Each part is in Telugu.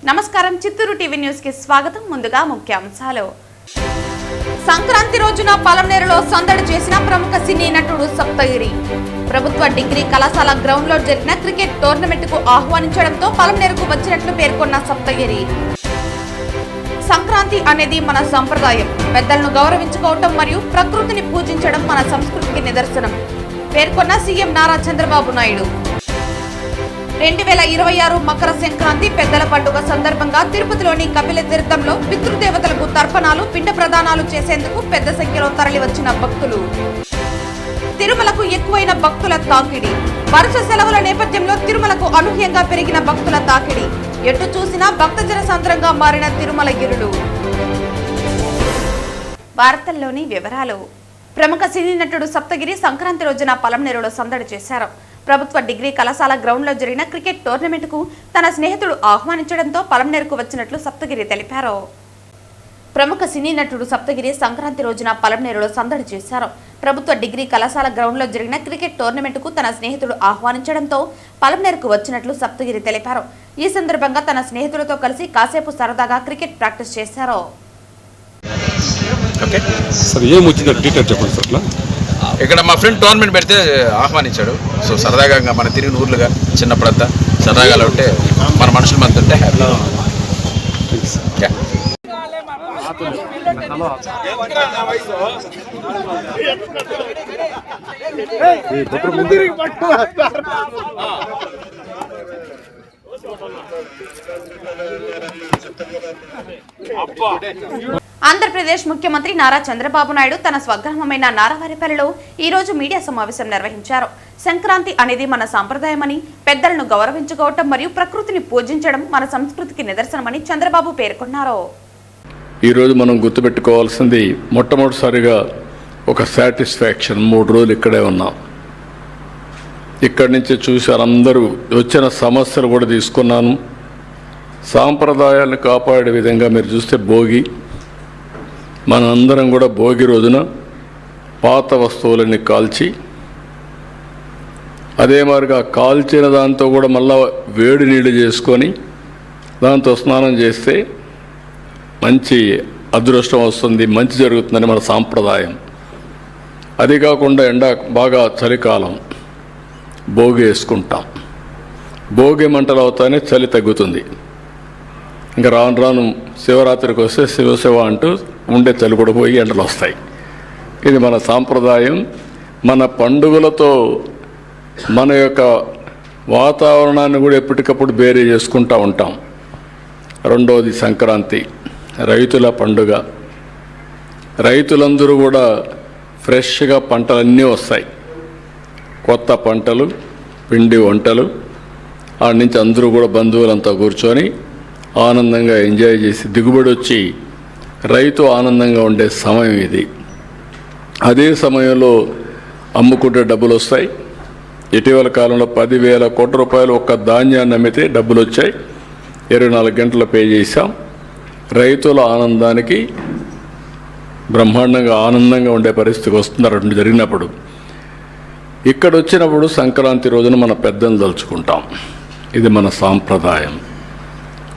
నమస్కారం, చిత్తూరు టీవీ న్యూస్ కి స్వాగతం. ముందుగా ముఖ్యాంశాలు. సంక్రాంతి రోజున పలమనేరులో సందడి చేసిన ప్రముఖ సినీ నటుడు సప్తగిరి. ప్రభుత్వ డిగ్రీ కళాశాల గ్రౌండ్ లో జరిగిన క్రికెట్ టోర్నమెంట్ కు ఆహ్వానించడంతో పలమనేరుకు వచ్చినట్లు పేర్కొన్న సప్తగిరి. సంక్రాంతి అనేది మన సంప్రదాయం. పెద్దలను గౌరవించుకోవటం మరియు ప్రకృతిని పూజించడం మన సంస్కృతికి నిదర్శనం పేర్కొన్న సీఎం నారా చంద్రబాబు నాయుడు. 2026 మకర సంక్రాంతి పెద్దల పండుగ సందర్భంగా తిరుపతిలోని కపిల తీర్థంలో పితృదేవతలకు తర్పణాలు, పిండ ప్రదానాలు చేసేందుకు పెద్ద సంఖ్యలో తరలివచ్చిన భక్తులు. తిరుమలకు ఎక్కువైన భక్తుల తాకిడి. వరుస సెలవుల నేపథ్యంలో తిరుమలకు అనూహ్యంగా పెరిగిన భక్తుల తాకిడి. ఎటు చూసినా భక్తజన సాంద్రంగా మారిన తిరుమల గిరులు. వార్తల్లోని వివరాలు. ప్రముఖ సినీ నటుడు సప్తగిరి సంక్రాంతి రోజున పలమనేరులో సందడి చేశారు. ప్రభుత్వ డిగ్రీ కళాశాల గ్రౌండ్ లో జరిగిన క్రికెట్ టోర్నమెంట్ కు తన స్నేహితుడు ఆహ్వానించడంతో పలమనేరుకు వచ్చినట్లు సప్తగిరి తెలిపారు. ప్రముఖ సినీ నటుడు సప్తగిరి సంక్రాంతి రోజున పలమనేరులో సందడి చేశారు. ప్రభుత్వ డిగ్రీ కళాశాల గ్రౌండ్ లో జరిగిన క్రికెట్ టోర్నమెంట్ కు తన స్నేహితుడు ఆహ్వానించడంతో పలమనేరుకు వచ్చినట్లు సప్తగిరి తెలిపారు. ఈ సందర్భంగా తన స్నేహితులతో కలిసి కాసేపు సరదాగా క్రికెట్ ప్రాక్టీస్ చేశారు. ఇక్కడ మా ఫ్రెండ్ టోర్నమెంట్ పెడితే ఆహ్వానించాడు. సో సరదాగా మన తిరిగిన ఊర్లుగా చిన్నప్పుడంతా సరదాగా ఉంటే మన మనుషుల మధ్య ఉంటే హ్యాపీ. ఆంధ్రప్రదేశ్ ముఖ్యమంత్రి నారా చంద్రబాబు నాయుడు తన స్వగ్రామమైన నారావారిపల్లిలో ఈ రోజు మీడియా సమావేశం నిర్వహించారు. సంక్రాంతి అనేది మన సంప్రదాయమని, పెద్దలను గౌరవించుకోవటం మరియు ప్రకృతిని పూజించడం మన సంస్కృతికి నిదర్శనమని చంద్రబాబు పేర్కొన్నారు. ఈరోజు మనం గుర్తుపెట్టుకోవాల్సింది మొట్టమొదటిసారిగా ఒక సాటిస్ఫాక్షన్. 3 రోజులు ఇక్కడే ఉన్నాం. ఇక్కడి నుంచి చూశారు అందరూ. వచ్చిన సమస్యలు కూడా తీసుకున్నాను. సాంప్రదాయాలను కాపాడే విధంగా మీరు చూస్తే భోగి, మనందరం కూడా భోగి రోజున పాత వస్తువులన్నీ కాల్చి, అదే మాదిరిగా కాల్చిన దాంతో కూడా మళ్ళా వేడి నీళ్ళు చేసుకొని దాంతో స్నానం చేస్తే మంచి అదృష్టం వస్తుంది, మంచి జరుగుతుందని మన సాంప్రదాయం. అది కాకుండా బాగా చలికాలం భోగి వేసుకుంటాం. భోగి మంటలు అవుతానే చలి తగ్గుతుంది. ఇంకా రాను రాను శివరాత్రికి వస్తే శివశివ అంటూ ఉండే చలి కూడా పోయి ఎండలు వస్తాయి. ఇది మన సాంప్రదాయం. మన పండుగలతో మన యొక్క వాతావరణాన్ని కూడా ఎప్పటికప్పుడు బేరీ చేసుకుంటూ ఉంటాం. రెండవది సంక్రాంతి, రైతుల పండుగ. రైతులందరూ కూడా ఫ్రెష్గా పంటలన్నీ వస్తాయి. కొత్త పంటలు, పిండి వంటలు. ఆడ నుంచి అందరూ కూడా బంధువులంతా కూర్చొని ఆనందంగా ఎంజాయ్ చేసి దిగుబడి వచ్చి రైతు ఆనందంగా ఉండే సమయం ఇది. అదే సమయంలో అమ్ముకుంటే డబ్బులు వస్తాయి. ఇటీవల కాలంలో 10,000 కోట్ల రూపాయలు ఒక్క ధాన్యాన్ని అమ్మితే డబ్బులు వచ్చాయి. 24 గంటలు పే చేశాం. రైతుల ఆనందానికి బ్రహ్మాండంగా ఆనందంగా ఉండే పరిస్థితికి వస్తున్నారు. రెండు జరిగినప్పుడు ఇక్కడ వచ్చినప్పుడు సంక్రాంతి రోజున మన పెద్దలను తలుచుకుంటాం. ఇది మన సాంప్రదాయం.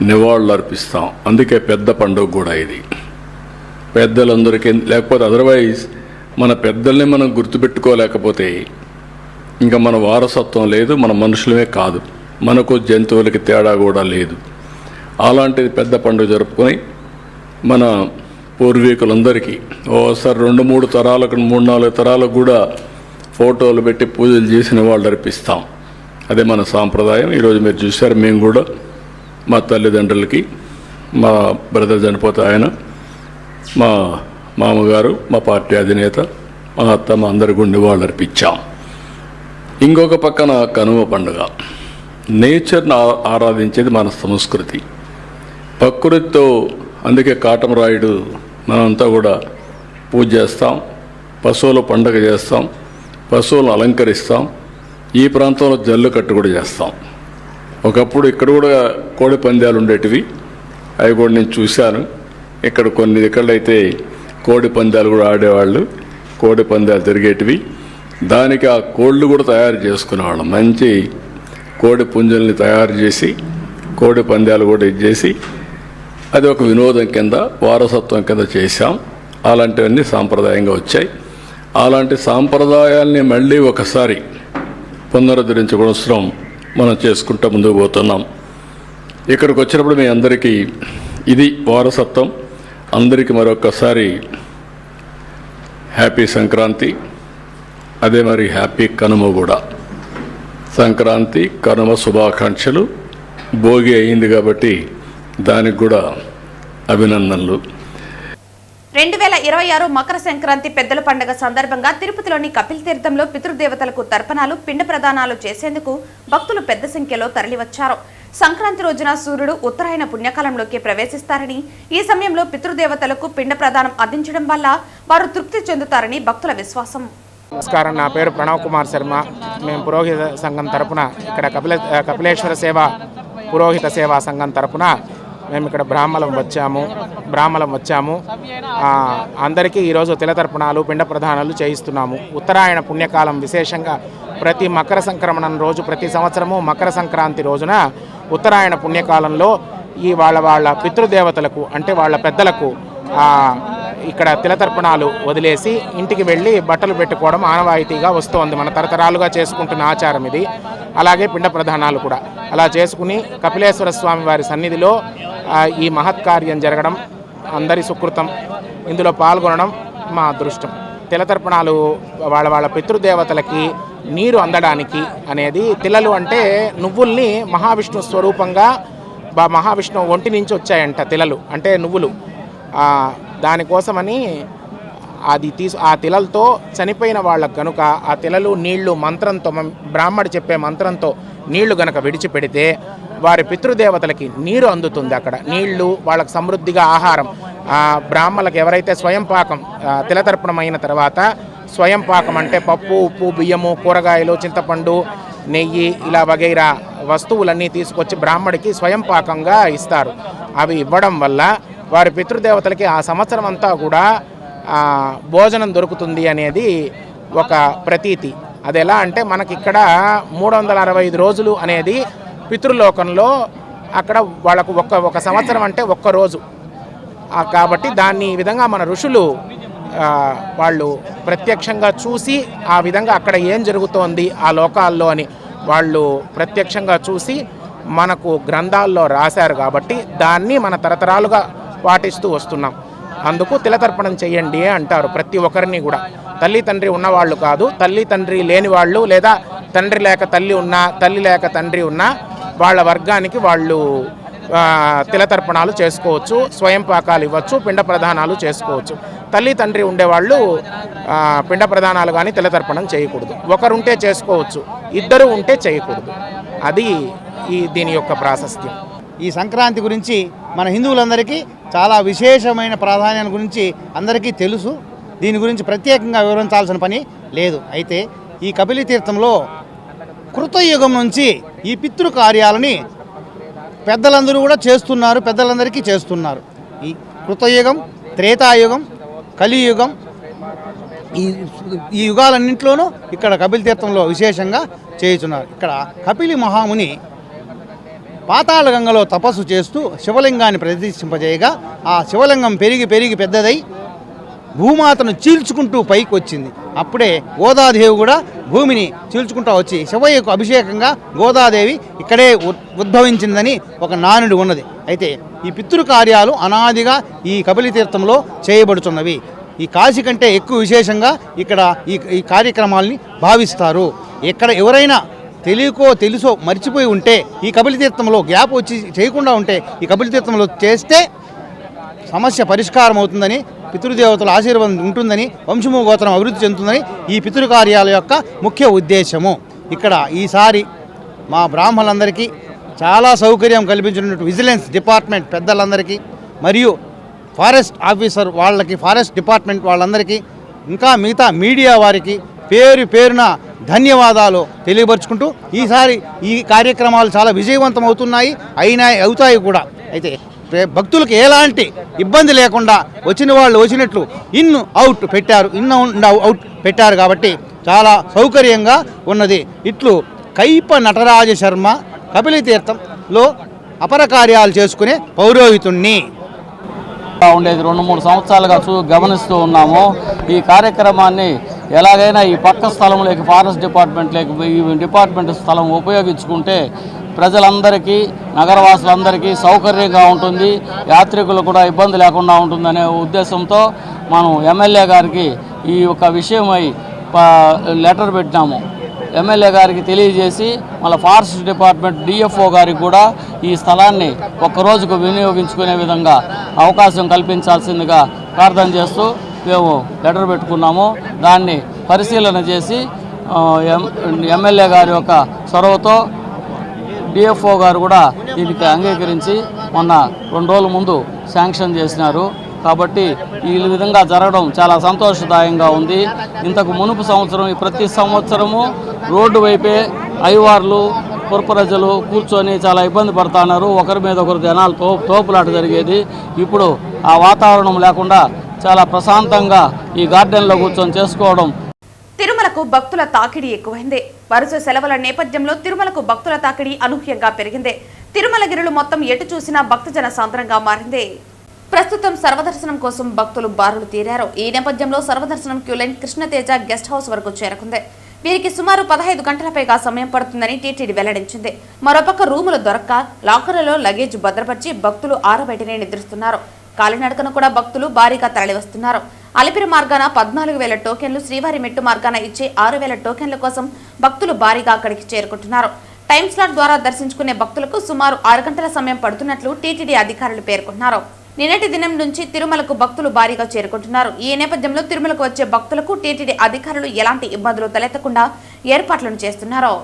నివాళులు అర్పిస్తాం. అందుకే పెద్ద పండుగ కూడా ఇది. పెద్దలందరికీ, లేకపోతే అదర్వైజ్ మన పెద్దల్ని మనం గుర్తుపెట్టుకోలేకపోతే ఇంకా మన వారసత్వం లేదు, మన మనుషులమే కాదు, మనకు జంతువులకి తేడా కూడా లేదు. అలాంటిది పెద్ద పండుగ జరుపుకొని మన పూర్వీకులందరికీ ఓసారి 2-3 తరాలకు, 3-4 తరాలకు కూడా ఫోటోలు పెట్టి పూజలు చేసిన వాళ్ళు అర్పిస్తాం. అదే మన సాంప్రదాయం. ఈరోజు మీరు చూశారు, మేము కూడా మా తల్లిదండ్రులకి, మా బ్రదర్ చనిపోతే ఆయన, మా మామగారు, మా పార్టీ అధినేత, మా అత్త, మా అందరి గుండె వాళ్ళు అర్పించాం. ఇంకొక పక్కన కనుమ పండుగ. నేచర్ని ఆరాధించేది మన సంస్కృతి. ప్రకృతితో, అందుకే కాటమరాయుడు మనమంతా కూడా పూజ చేస్తాం. పశువుల పండుగ చేస్తాం. పశువులను అలంకరిస్తాం. ఈ ప్రాంతంలో జల్లు కట్టు కూడా చేస్తాం. ఒకప్పుడు ఇక్కడ కూడా కోడి పందాలు ఉండేటివి. అవి కూడా నేను చూశాను. ఇక్కడ కొన్ని ఎక్కడైతే కోడి పందాలు కూడా ఆడేవాళ్ళు, కోడి పందాలు తిరిగేటివి. దానికి ఆ కోళ్ళు కూడా తయారు చేసుకునేవాళ్ళం. మంచి కోడి పుంజుల్ని తయారు చేసి కోడి పందాలు కూడా ఇచ్చేసి అది ఒక వినోదం కింద వారసత్వం కింద చేశాం. అలాంటివన్నీ సాంప్రదాయంగా వచ్చాయి. అలాంటి సాంప్రదాయాల్ని మళ్ళీ ఒకసారి పునరుద్ధరించుకోవడం మనం చేసుకుంటూ ముందుకు పోతున్నాం. ఇక్కడికి వచ్చినప్పుడు మీ అందరికీ ఇది వారసత్వం. అందరికీ మరొకసారి హ్యాపీ సంక్రాంతి. అదే మరి హ్యాపీ కనుమ కూడా. సంక్రాంతి కనుమ శుభాకాంక్షలు. భోగి అయింది కాబట్టి దానికి కూడా అభినందనలు. 2026 మకర సంక్రాంతి పెద్దల పండుగ సందర్భంగా తిరుపతిలోని కపిల్ తీర్థంలో పితృదేవతలకు తర్పణాలు, పిండ ప్రదానాలు చేసేందుకు భక్తులు పెద్ద సంఖ్యలో తరలివచ్చారు. సంక్రాంతి రోజున సూర్యుడు ఉత్తరాయణ పుణ్యకాలంలోకి ప్రవేశిస్తారని, ఈ సమయంలో పితృదేవతలకు పిండ ప్రదానం అందించడం వల్ల వారు తృప్తి చెందుతారని భక్తుల విశ్వాసం. నమస్కారం, నా పేరు ప్రణవ్ కుమార్ శర్మ. మేము పురోహిత సంఘం తరపున ఇక్కడ కపిలేశ్వర సేవ పురోహిత సేవా సంఘం తరపున మేము ఇక్కడ బ్రాహ్మణం వచ్చాము. అందరికీ ఈరోజు తిలతర్పణాలు, పిండ ప్రదానాలు చేయిస్తున్నాము. ఉత్తరాయణ పుణ్యకాలం విశేషంగా ప్రతి మకర సంక్రమణం రోజు, ప్రతి సంవత్సరము మకర సంక్రాంతి రోజున ఉత్తరాయణ పుణ్యకాలంలో ఈ వాళ్ళ పితృదేవతలకు అంటే వాళ్ళ పెద్దలకు ఇక్కడ తిలతర్పణాలు వదిలేసి ఇంటికి వెళ్ళి బట్టలు పెట్టుకోవడం ఆనవాయితీగా వస్తోంది. మన తరతరాలుగా చేసుకుంటున్న ఆచారం ఇది. అలాగే పిండ ప్రధానాలు కూడా అలా చేసుకుని కపిలేశ్వర స్వామి వారి సన్నిధిలో ఈ మహత్కార్యం జరగడం అందరి సుకృతం. ఇందులో పాల్గొనడం మా అదృష్టం. తిలతర్పణాలు వాళ్ళ పితృదేవతలకి నీరు అందడానికి అనేది, తిలలు అంటే నువ్వుల్ని మహావిష్ణు స్వరూపంగా మహావిష్ణువు ఒంటి నుంచి వచ్చాయంట. తిలలు అంటే నువ్వులు. దానికోసమని ఆ తిలలతో చనిపోయిన వాళ్ళకు గనుక ఆ తిలలు నీళ్లు మంత్రంతో, బ్రాహ్మడు చెప్పే మంత్రంతో నీళ్లు గనక విడిచిపెడితే వారి పితృదేవతలకి నీరు అందుతుంది. అక్కడ నీళ్లు వాళ్ళకు సమృద్ధిగా ఆహారం. బ్రాహ్మణులకు ఎవరైతే స్వయం పాకం తిలతర్పణమైన తర్వాత స్వయం పాకం అంటే పప్పు, ఉప్పు, బియ్యము, కూరగాయలు, చింతపండు, నెయ్యి ఇలా వగైరా వస్తువులన్నీ తీసుకొచ్చి బ్రాహ్మడికి స్వయం పాకంగా ఇస్తారు. అవి ఇవ్వడం వల్ల వారి పితృదేవతలకి ఆ సంవత్సరం అంతా కూడా భోజనం దొరుకుతుంది అనేది ఒక ప్రతీతి. అది ఎలా అంటే మనకిక్కడ 365 రోజులు అనేది పితృలోకంలో, అక్కడ వాళ్ళకు ఒక సంవత్సరం అంటే ఒక్క రోజు. కాబట్టి దాన్ని ఈ విధంగా మన ఋషులు వాళ్ళు ప్రత్యక్షంగా చూసి ఆ విధంగా అక్కడ ఏం జరుగుతోంది ఆ లోకాల్లో అని వాళ్ళు ప్రత్యక్షంగా చూసి మనకు గ్రంథాల్లో రాశారు. కాబట్టి దాన్ని మన తరతరాలుగా పాటిస్తూ వస్తున్నాం. అందుకు తిలతర్పణం చేయండి అంటారు ప్రతి ఒక్కరిని కూడా. తల్లి తండ్రి ఉన్నవాళ్ళు కాదు, తల్లి తండ్రి లేని వాళ్ళు, లేదా తండ్రి లేక తల్లి ఉన్నా, తల్లి లేక తండ్రి ఉన్నా వాళ్ళ వర్గానికి వాళ్ళు తిలతర్పణాలు చేసుకోవచ్చు, స్వయం పాకాలు ఇవ్వచ్చు, పిండ ప్రదానాలు చేసుకోవచ్చు. తల్లి తండ్రి ఉండేవాళ్ళు పిండ ప్రదానాలు కానీ తిలతర్పణం చేయకూడదు. ఒకరుంటే చేసుకోవచ్చు, ఇద్దరు ఉంటే చేయకూడదు. అది దీని యొక్క ప్రాశస్త్యం. ఈ సంక్రాంతి గురించి మన హిందువులందరికీ చాలా విశేషమైన ప్రాధాన్యం గురించి అందరికీ తెలుసు. దీని గురించి ప్రత్యేకంగా వివరించాల్సిన పని లేదు. అయితే ఈ కపిలి తీర్థంలో కృతయుగం నుంచి ఈ పితృ కార్యాలని పెద్దలందరూ కూడా చేస్తున్నారు, పెద్దలందరికీ చేస్తున్నారు. ఈ కృతయుగం, త్రేతాయుగం, కలియుగం, ఈ యుగాలన్నింటిలోనూ ఇక్కడ కపిలి తీర్థంలో విశేషంగా చేయుచున్నారు. ఇక్కడ కపిలి మహాముని పాతాళ గంగలో తపస్సు చేస్తూ శివలింగాన్ని ప్రతిష్ఠింపజేయగా ఆ శివలింగం పెరిగి పెరిగి పెద్దదై భూమాతను చీల్చుకుంటూ పైకి వచ్చింది. అప్పుడే గోదాదేవి కూడా భూమిని చీల్చుకుంటూ వచ్చి శివయ్యకు అభిషేకంగా గోదాదేవి ఇక్కడే ఉద్భవించిందని ఒక నానుడి ఉన్నది. అయితే ఈ పితృకార్యాలు అనాదిగా ఈ కపిలి తీర్థంలో చేయబడుతున్నవి. ఈ కాశీ కంటే ఎక్కువ విశేషంగా ఇక్కడ ఈ కార్యక్రమాల్ని భావిస్తారు. ఇక్కడ ఎవరైనా తెలియకో తెలుసో మర్చిపోయి ఉంటే ఈ కపిలి తీర్థంలో గ్యాప్ వచ్చి చేయకుండా ఉంటే ఈ కపిలి తీర్థంలో చేస్తే సమస్య పరిష్కారం అవుతుందని, పితృదేవతల ఆశీర్వాదం ఉంటుందని, వంశము గోత్రం అభివృద్ధి చెందుతుందని ఈ పితృకార్యాల యొక్క ముఖ్య ఉద్దేశము. ఇక్కడ ఈసారి మా బ్రాహ్మణులందరికీ చాలా సౌకర్యం కల్పించినటువంటి విజిలెన్స్ డిపార్ట్మెంట్ పెద్దలందరికీ, మరియు ఫారెస్ట్ ఆఫీసర్ వాళ్ళకి, ఫారెస్ట్ డిపార్ట్మెంట్ వాళ్ళందరికీ, ఇంకా మిగతా మీడియా వారికి పేరు పేరున ధన్యవాదాలు తెలియపరుచుకుంటూ ఈసారి ఈ కార్యక్రమాలు చాలా విజయవంతం అవుతాయి కూడా. అయితే భక్తులకు ఎలాంటి ఇబ్బంది లేకుండా వచ్చిన వాళ్ళు వచ్చినట్లు ఇన్ అవుట్ పెట్టారు కాబట్టి చాలా సౌకర్యంగా ఉన్నది. ఇట్లు కైప నటరాజ శర్మ కపిలి తీర్థంలో అపర కార్యాలు చేసుకునే పౌరోహితుణ్ణి. ఉండేది 2-3 సంవత్సరాలుగా గమనిస్తూ ఉన్నాము. ఈ కార్యక్రమాన్ని ఎలాగైనా ఈ పక్క స్థలంలోకి ఫారెస్ట్ డిపార్ట్మెంట్లోకి ఈ డిపార్ట్మెంట్ స్థలం ఉపయోగించుకుంటే ప్రజలందరికీ నగరవాసులందరికీ సౌకర్యంగా ఉంటుంది, యాత్రికులు కూడా ఇబ్బంది లేకుండా ఉంటుందనే ఉద్దేశంతో మనం ఎమ్మెల్యే గారికి ఈ యొక్క విషయమై లెటర్ పెట్టినాము. ఎమ్మెల్యే గారికి తెలియజేసి మళ్ళీ ఫారెస్ట్ డిపార్ట్మెంట్ డిఎఫ్ఓ గారికి కూడా ఈ స్థలాన్ని ఒక్కరోజుకు వినియోగించుకునే విధంగా అవకాశం కల్పించాల్సిందిగా ప్రార్థన చేస్తూ మేము లెటర్ పెట్టుకున్నాము. దాన్ని పరిశీలన చేసి ఎమ్మెల్యే గారి యొక్క చొరవతో డిఎఫ్ఓ గారు కూడా దీనికి అంగీకరించి మొన్న 2 రోజుల ముందు శాంక్షన్ చేసినారు. కాబట్టి ఈ విధంగా జరగడం చాలా సంతోషదాయంగా ఉంది. ఇంతకు మునుపు సంవత్సరం ప్రతి సంవత్సరము రోడ్డు వైపే అయ్యవార్లు పురప్రజలు కూర్చొని చాలా ఇబ్బంది పడుతున్నారు. ఒకరి మీద ఒకరు జనాలు తోపులాట జరిగేది. ఇప్పుడు ఆ వాతావరణం లేకుండా చాలా ప్రశాంతంగా ఈ గార్డెన్లో కూర్చొని చేసుకోవడం. తిరుమలకు భక్తుల తాకిడి ఎక్కువైంది. వరుస సెలవుల నేపథ్యంలో తిరుమలకు భక్తుల తాకిడి అనూహ్యంగా పెరిగింది. తిరుమలగిరులు మొత్తం ఎటు చూసినా భక్తజన సాంద్రంగా మారింది. ప్రస్తుతం సర్వదర్శనం కోసం భక్తులు బారులు తీరారు. ఈ నేపథ్యంలో సర్వదర్శనం క్యూలైన్ కృష్ణతేజ గెస్ట్ హౌస్ వరకు చేరుకుంది. వీరికి సుమారు 15 గంటల పైగా సమయం పడుతుందని టీటీడీ వెల్లడించింది. మరోపక్క రూములు దొరక్క లాకర్లలో లగేజ్ భద్రపరిచి భక్తులు ఆరబయటనే నిద్రిస్తున్నారు. కాలినడకను కూడా భక్తులు భారీగా తరలివస్తున్నారు. అలిపిరి మార్గాన 14,000 టోకెన్లు, శ్రీవారి మెట్టు మార్గాన ఇచ్చే 6,000 టోకెన్ల కోసం భక్తులు భారీగా అక్కడికి చేరుకుంటున్నారు. టైం స్లాట్ ద్వారా దర్శించుకునే భక్తులకు సుమారు 6 గంటల సమయం పడుతున్నట్లు టీటీడీ అధికారులు పేర్కొన్నారు. నిన్నటి దినం నుంచి తిరుమలకు భక్తులు భారీగా చేరుకుంటున్నారు. ఈ నేపథ్యంలో తిరుమలకు వచ్చే భక్తులకు టీటీడీ అధికారులు ఎలాంటి ఇబ్బందులు తలెత్తకుండా ఏర్పాట్లను చేస్తున్నారు.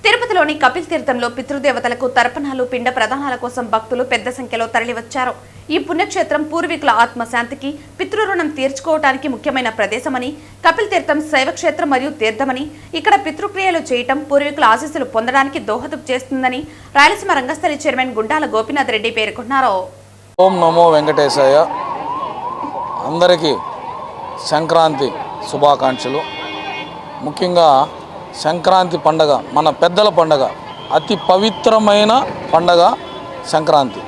తిరుపతిలోని కపిల్ తీర్థంలో పితృదేవతలకు తర్పణాలు, పిండ ప్రదానాల కోసం భక్తులు పెద్ద సంఖ్యలో తరలివచ్చారు. ఈ పుణ్యక్షేత్రం పూర్వీకుల ఆత్మశాంతికి, పితృరుణం తీర్చుకోవడానికి ముఖ్యమైన ప్రదేశమని, కపిల్ తీర్థం శైవక్షేత్రం మరియు తీర్థమని, ఇక్కడ పితృక్రియలు చేయటం పూర్వీకుల ఆశీస్సులు పొందడానికి దోహదం చేస్తుందని రాయలసీమ రంగస్థలి చైర్మన్ గుండాల గోపీనాథ్ రెడ్డి పేర్కొన్నారు. ఓం నమో వెంకటేశాయ. అందరికీ సంక్రాంతి శుభాకాంక్షలు. ముఖ్యంగా సంక్రాంతి పండగ మన పెద్దల పండగ, అతి పవిత్రమైన పండగ సంక్రాంతి.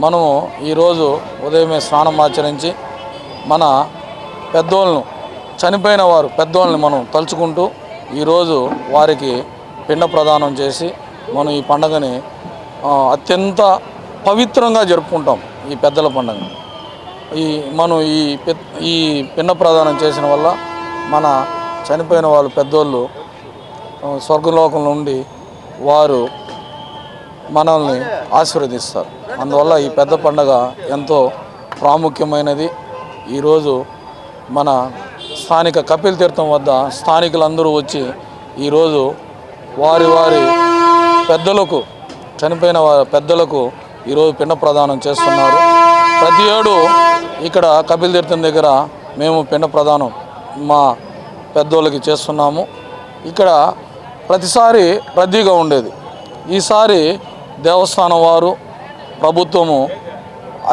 మనము ఈరోజు ఉదయమే స్నానం ఆచరించి మన పెద్దోళ్ళను, చనిపోయిన వారు పెద్దోళ్ళని మనం తలుచుకుంటూ ఈరోజు వారికి పిండ ప్రదానం చేసి మనం ఈ పండగని అత్యంత పవిత్రంగా జరుపుకుంటాం. ఈ పెద్దల పండుగ మనం ఈ పిండ ప్రదానం చేసిన వల్ల మన చనిపోయిన వాళ్ళు పెద్దోళ్ళు స్వర్గలోకం నుండి వారు మనల్ని ఆశీర్వదిస్తారు. అందువల్ల ఈ పెద్ద పండగ ఎంతో ప్రాముఖ్యమైనది. ఈరోజు మన స్థానిక కపిల్ తీర్థం వద్ద స్థానికులందరూ వచ్చి ఈరోజు వారి పెద్దలకు, చనిపోయిన పెద్దలకు ఈరోజు పిండ ప్రదానం చేస్తున్నారు. ప్రతి ఏడు ఇక్కడ కపిల్ తీర్థం దగ్గర మేము పిండ ప్రదానం మా పెద్దోళ్ళకి చేస్తున్నాము. ఇక్కడ ప్రతిసారి రద్దీగా ఉండేది. ఈసారి దేవస్థానం వారు, ప్రభుత్వము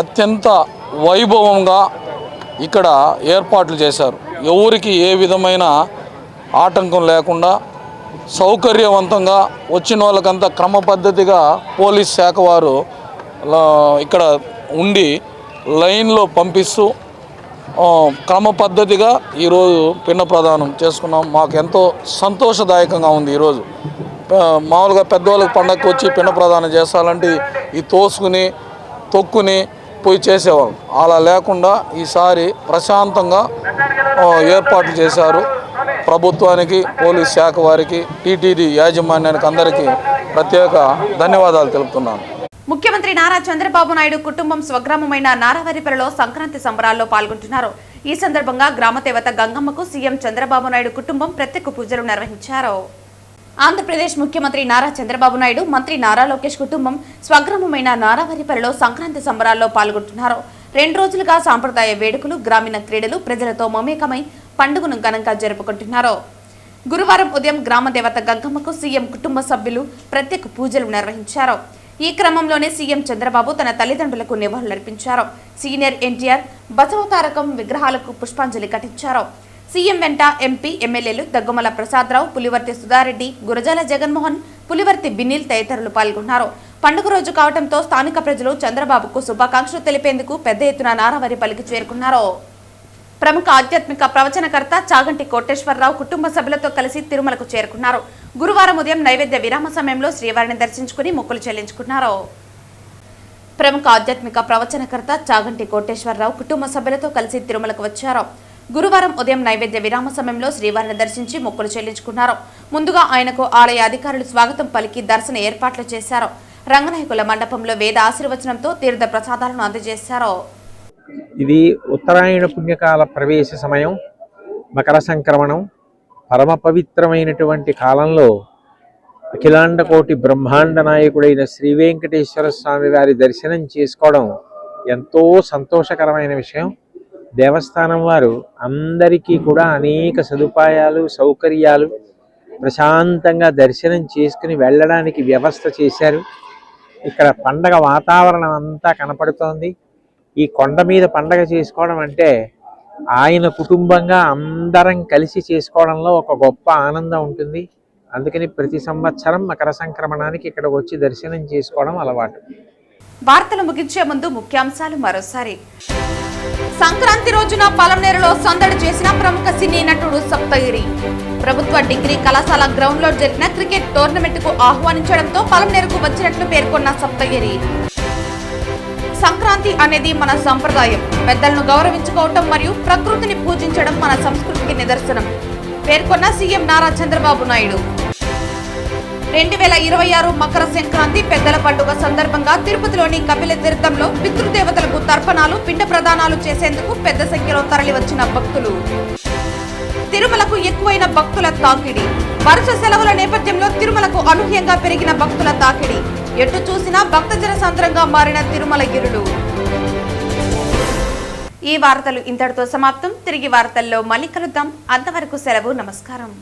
అత్యంత వైభవంగా ఇక్కడ ఏర్పాట్లు చేశారు. ఎవరికి ఏ విధమైన ఆటంకం లేకుండా సౌకర్యవంతంగా వచ్చిన వాళ్ళకంతా క్రమ పద్ధతిగా పోలీస్ శాఖ వారు ఇక్కడ ఉండి లైన్లో పంపిస్తూ క్రమ పద్ధతిగా ఈరోజు పిండ ప్రదానం చేసుకున్నాం. మాకు ఎంతో సంతోషదాయకంగా ఉంది. ఈరోజు మామూలుగా పెద్దవాళ్ళకి పండగకి వచ్చి పిండ ప్రదానం చేస్తారంటే ఈ తోసుకుని తొక్కుని పోయి చేసేవాళ్ళం. అలా లేకుండా ఈసారి ప్రశాంతంగా ఏర్పాట్లు చేశారు. ప్రభుత్వానికి, పోలీస్ శాఖ వారికి, టీటీడీ యాజమాన్యానికి అందరికీ ప్రత్యేక ధన్యవాదాలు తెలుపుతున్నాను. ముఖ్యమంత్రి నారా చంద్రబాబు నాయుడు కుటుంబం స్వగ్రామమైన నారావారిపల్లిలో సంక్రాంతి సంబరాల్లో పాల్గొంటున్నారు. ఈ సందర్భంగా గ్రామదేవత గంగమ్మకు సీఎం చంద్రబాబు నాయుడు కుటుంబం ప్రత్యేక పూజలు నిర్వహించారు. ఆంధ్రప్రదేశ్ ముఖ్యమంత్రి నారా చంద్రబాబు నాయుడు, మంత్రి నారా లోకేష్ కుటుంబం స్వగ్రామమైన నారావారిపల్లిలో సంక్రాంతి సంబరాల్లో పాల్గొంటున్నారు. 2 రోజులుగా సాంప్రదాయ వేడుకలు, గ్రామీణ క్రీడలు, ప్రజలతో మమేకమై పండుగను ఘనంగా జరుపుకుంటున్నారు. గురువారం ఉదయం గ్రామదేవత గంగమ్మకు సీఎం కుటుంబ సభ్యులు ప్రత్యేక పూజలు నిర్వహించారు. ఈ క్రమంలోనే సీఎం చంద్రబాబు తన తల్లిదండ్రులకు నివాళులర్పించారు. సీనియర్ ఎన్టీఆర్, బసవతారకం విగ్రహాలకు పుష్పాంజలి ఘటించారు. సీఎం వెంట ఎంపీ, ఎమ్మెల్యేలు దగ్గుమల ప్రసాదరావు, పులివర్తి సుధారెడ్డి, గురజాల జగన్మోహన్, పులివర్తి బిన్నిల్ తదితరులు పాల్గొన్నారు. పండుగ రోజు కావడంతో స్థానిక ప్రజలు చంద్రబాబుకు శుభాకాంక్షలు తెలిపేందుకు పెద్ద ఎత్తున నారావారిపల్లికి చేరుకున్నారు. ప్రముఖ ఆధ్యాత్మిక ప్రవచనకర్త చాగంటి కోటేశ్వరరావు కుటుంబ సభ్యులతో కలిసి తిరుమలకు చేరుకున్నారు. గురువారం ఉదయం నైవేద్య విరామ సమయంలో శ్రీవారిని దర్శించుకుని మొక్కులు చెల్లించుకున్నారు. ప్రముఖ ఆధ్యాత్మిక ప్రవచనకర్త చాగంటి కోటేశ్వరరావు కుటుంబ సభ్యులతో కలిసి తిరుమలకు వచ్చారు. గురువారం ఉదయం నైవేద్య విరామ సమయంలో శ్రీవారిని దర్శించి మొక్కులు చెల్లించుకున్నారు. ముందుగా ఆయనకు ఆలయ అధికారులు స్వాగతం పలికి దర్శన ఏర్పాట్లు చేశారు. రంగనాయకుల మండపంలో వేద ఆశీర్వచనంతో తీర్థ ప్రసాదాలను అందజేశారు. ఇది ఉత్తరాయణ పుణ్యకాల ప్రవేశ సమయం, మకర సంక్రమణం. పరమ పవిత్రమైనటువంటి కాలంలో అఖిలాండ కోటి బ్రహ్మాండ నాయకుడైన శ్రీ వెంకటేశ్వర స్వామి వారి దర్శనం చేసుకోవడం ఎంతో సంతోషకరమైన విషయం. దేవస్థానం వారు అందరికీ కూడా అనేక సదుపాయాలు, సౌకర్యాలు, ప్రశాంతంగా దర్శనం చేసుకుని వెళ్ళడానికి వ్యవస్థ చేశారు. ఇక్కడ పండగ వాతావరణం అంతా కనపడుతోంది. ఈ కొండ మీద పండగ చేసుకోవడం అంటే ఆయన కుటుంబంగా అందరం కలిసి చేసుకోవడంలో ఒక గొప్ప ఆనందం ఉంటుంది. అందుకని ప్రతి సంవత్సరం మకర సంక్రమణానికి ఇక్కడికి వచ్చి దర్శనం చేసుకోవడం అలవాటు. వార్తలు ముగించే ముందు ముఖ్యాంశాలు మరోసారి. సంక్రాంతి రోజున పలమనేరులో సందడి చేసిన ప్రముఖ సినీ నటుడు సప్తగిరి. ప్రభుత్వ డిగ్రీ కళాశాల గ్రౌండ్ లో జరిగిన క్రికెట్ టోర్నమెంట్ కు ఆహ్వానించడంతో పలమనేరుకు వచ్చినట్లు పేర్కొన్న సప్తగిరి. సంక్రాంతి అనేది మన సంప్రదాయం. పెద్దలను గౌరవించుకోవటం మరియు ప్రకృతిని పూజించడం మన సంస్కృతికి నిదర్శనం పేర్కొన్న సీఎం నారా చంద్రబాబు నాయుడు. 2026 మకర సంక్రాంతి పెద్దల పండుగ సందర్భంగా తిరుపతిలోని కపిల తీర్థంలో పితృదేవతలకు తర్పణాలు, పిండ ప్రదానాలు చేసేందుకు పెద్ద సంఖ్యలో తరలివచ్చిన భక్తులు. తిరుమలకు ఎక్కువైన భక్తుల తాకిడి. వరుస సెలవుల నేపథ్యంలో తిరుమలకు అనూహ్యంగా పెరిగిన భక్తుల తాకిడి. ఎటు చూసినా భక్తజన సాంద్రంగా మారిన తిరుమల గిరులు. ఈ వార్తలు ఇంతటితో సమాప్తం. తిరిగి వార్తల్లో మళ్ళీ కలుద్దాం. అంతవరకు సెలవు. నమస్కారం.